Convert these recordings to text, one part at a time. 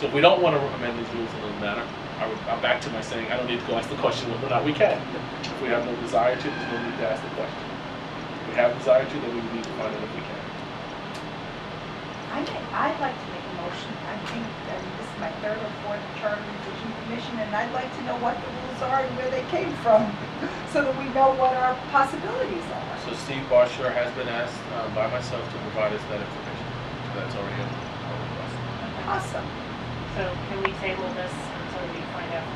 So if we don't want to amend these rules in this manner, I'm back to my saying I don't need to go ask the question whether or not we can. If we have no desire to, there's no need to ask the question. If we have desire to, then we need to find out if we can. I'd like to make a motion. I think this is my third or fourth Charter Revision Commission, and I'd like to know what the rules are and where they came from, so that we know what our possibilities are. So Steve Barsher has been asked by myself to provide us that information. So that's already a request. Awesome. So can we table this until we find out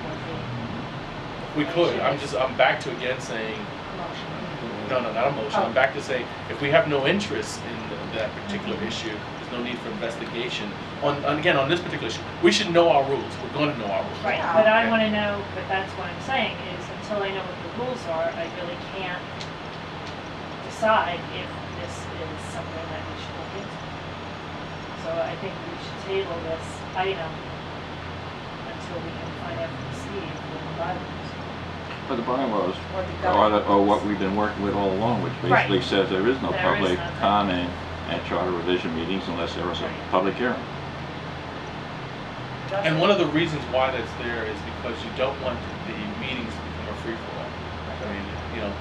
what We could. I'm back to again saying, the motion? no, not a motion. I'm back to say, if we have no interest in that particular issue, there's no need for investigation. Again, on this particular issue, we should know our rules. We're going to know our rules. Right, Yeah. but I want to know, but that's what I'm saying, is until I know what the rules are, I really can't decide if this is something that we should look into. So I think we should table this item until we can find out from Steve what the bylaws. But the bylaws Or the government are what we've been working with all along, which basically Right. says there is no There is public nothing. comment at charter revision meetings unless there is a Right. public hearing. And one of the reasons why that's there is because you don't want the meetings to become a free-for-all. I mean,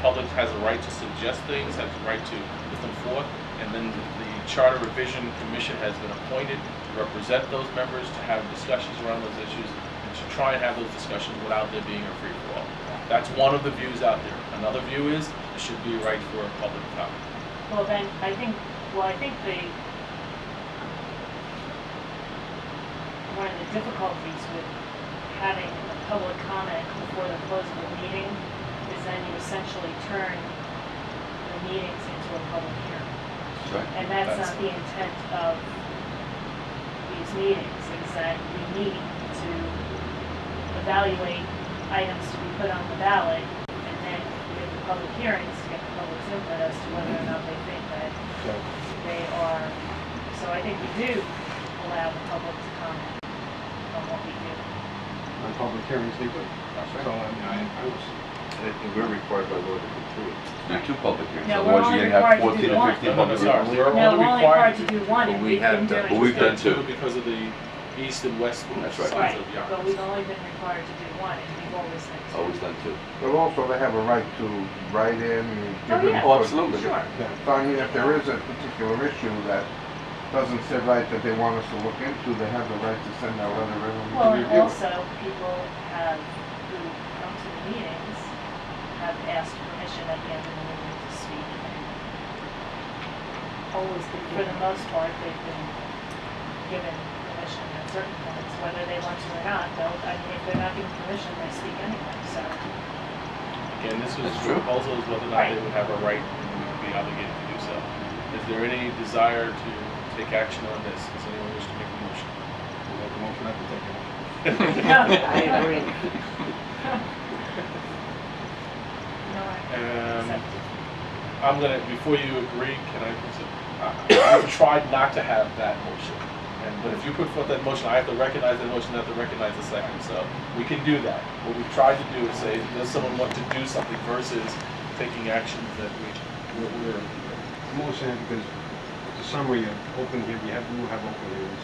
public has a right to suggest things, has a right to put them forth, and then the Charter Revision Commission has been appointed to represent those members, to have discussions around those issues, and to try and have those discussions without there being a free-for-all. That's one of the views out there. Another view is there should be a right for a public comment. Well, then, I think one of the difficulties with having a public comment before the close of the meeting is then you essentially turn the meetings into a public hearing. Right. And that's not the intent of these meetings, is that we meet to evaluate items to be put on the ballot, and then we have the public hearings to get the public's input as to whether or not they think that they are. So I think we do allow the public to comment on what we do. On public hearings, they would. So, I was, And we're required by law to do two. Do two public hearings, No, we're otherwise only you're gonna required have to do 14 or one. 15 No, public sorry, hearings. we're No, only we're only required required to do one, But and we we've have been done- doing but we've two. done two. Because of the east and west schools. That's right. Right, sides of Yonkers. but we've only been required to do one, and we've always done two. Always done two. But also they have a right to write in and Oh, give yeah. input. Oh, absolutely. Sure. So I mean, if there is a particular issue that doesn't sit right that they want us to look into, they have the right to send out other Well, to and review it. also, people who come to the meetings have asked permission at the end of the meeting to speak. Always For good. the most part, they've been given permission at certain points, whether they want to or not, though, I mean, if they're not given permission, they speak anyway, so. Again, this was That's the true. proposal is whether or not they would have a right and we would be obligated to do so. Is there any desire to take action on this? Does anyone wish to make a motion? we'll make a motion, I can take it. I agree. No, I Um, accept it. I'm gonna, before you agree, can I, I've tried not to have that motion. But if you put forth that motion, I have to recognize that motion, I have to recognize the second. So we can do that. What we've tried to do is say, does someone want to do something versus taking actions that we're I'm only saying because it's a summary of open here, we will have open hearings.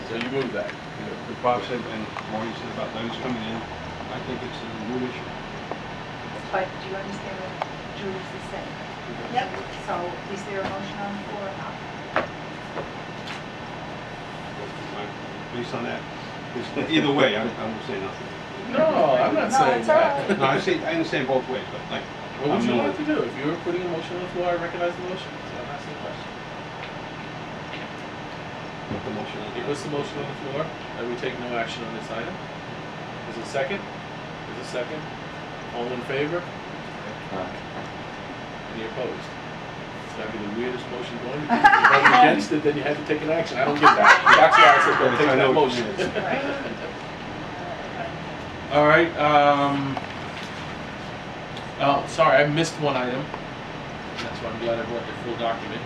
so you move that. What Bob said and Maureen said about those coming in, I think it's a new issue. But do you understand what Julie's is saying? Yep. So is there a motion on the floor or not? Based on that, it's- either way, I won't say nothing. No, I'm not No, saying it's all that. right. No, I understand both ways, but like. What would I'm you not- like to do? If you were putting a motion on the floor, I recognize the motion. So I'm asking a question. Put the motion on He puts the motion on the floor, that we take no action on this item. Is it second? Is it second? All in favor? Any opposed? It's gotta be the weirdest motion going. If you voted against it, then you had to take an action. I don't get that. That's why I said don't I take know that what you motion. mean. All right, oh, sorry, I missed one item. That's why I'm glad I brought the full document.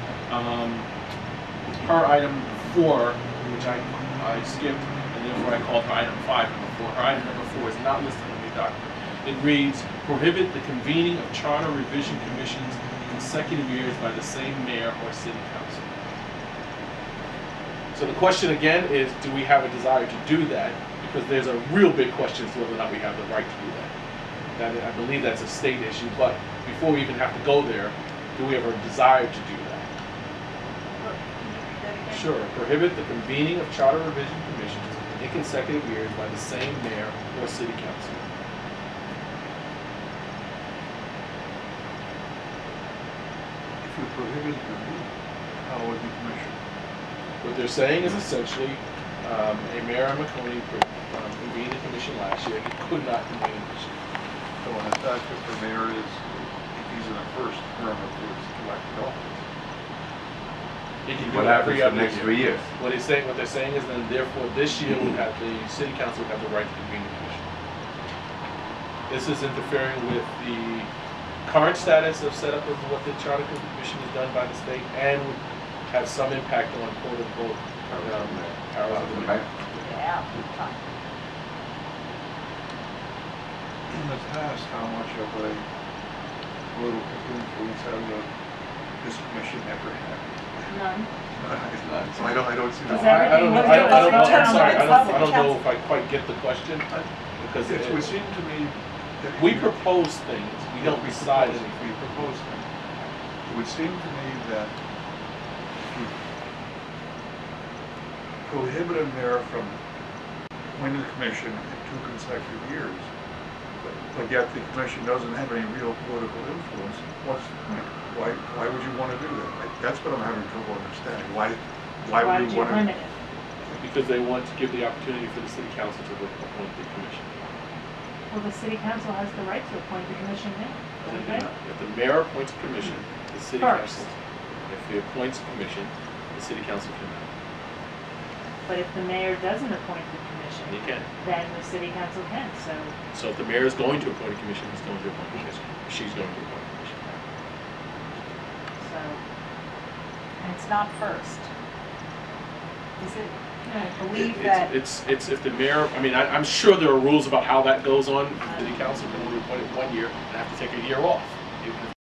Her item 4, which I skipped, and therefore I called her item 5, number 4. Her item number 4 is not listed in the document. It reads, prohibit the convening of charter revision commissions in consecutive years by the same mayor or city council. So the question again is, do we have a desire to do that? Because there's a real big question as to whether or not we have the right to do that. I believe that's a state issue, but before we even have to go there, do we have a desire to do that? Look, can you read that again? Sure. Prohibit the convening of charter revision commissions in consecutive years by the same mayor or city council. If you prohibit the meeting, how would the commission? What they're saying is essentially, a mayor in Macomb convened a commission last year. He could not convene a commission. So in effect, if the mayor is, if he's in the first term of his elected office, He can do What it happens every the other next year. 3 years? What they're saying is then therefore this year we have the city council would have the right to convene the commission. This is interfering with the current status of setup of what the charter commission is done by the state and would have some impact on quote unquote powers of the mayor. Yeah, fine. in the past, how much of a political influence has this commission ever had? None. So I don't see Does that. I don't know, everything I don't know, was I'm sorry, done I by don't know if I quite get the question, because It would seem to me that we if you- propose things, we don't decide anything. We propose things. It would seem to me that if you prohibit a mayor from appointing the commission in 2 consecutive years, but yet the commission doesn't have any real political influence, what's the point? Why would you want to do that? That's what I'm having trouble understanding. Why Why would would you you want to? limit it? Because they want to give the opportunity for the city council to appoint the commission. Well, the city council has the right to appoint the commission now, don't they? If the mayor appoints a commission, the city First. council, if he appoints a commission, the city council cannot. But if the mayor doesn't appoint the And he commission, can. then the city council can, so. So if the mayor is going to appoint a commission, he's going to appoint a commission. She's going to appoint a commission. So, And it's not first. Is it? I believe It's- that. It's if the mayor, I mean, I'm sure there are rules about how that goes on. The city council can only appoint it 1 year and have to take a year off. Even if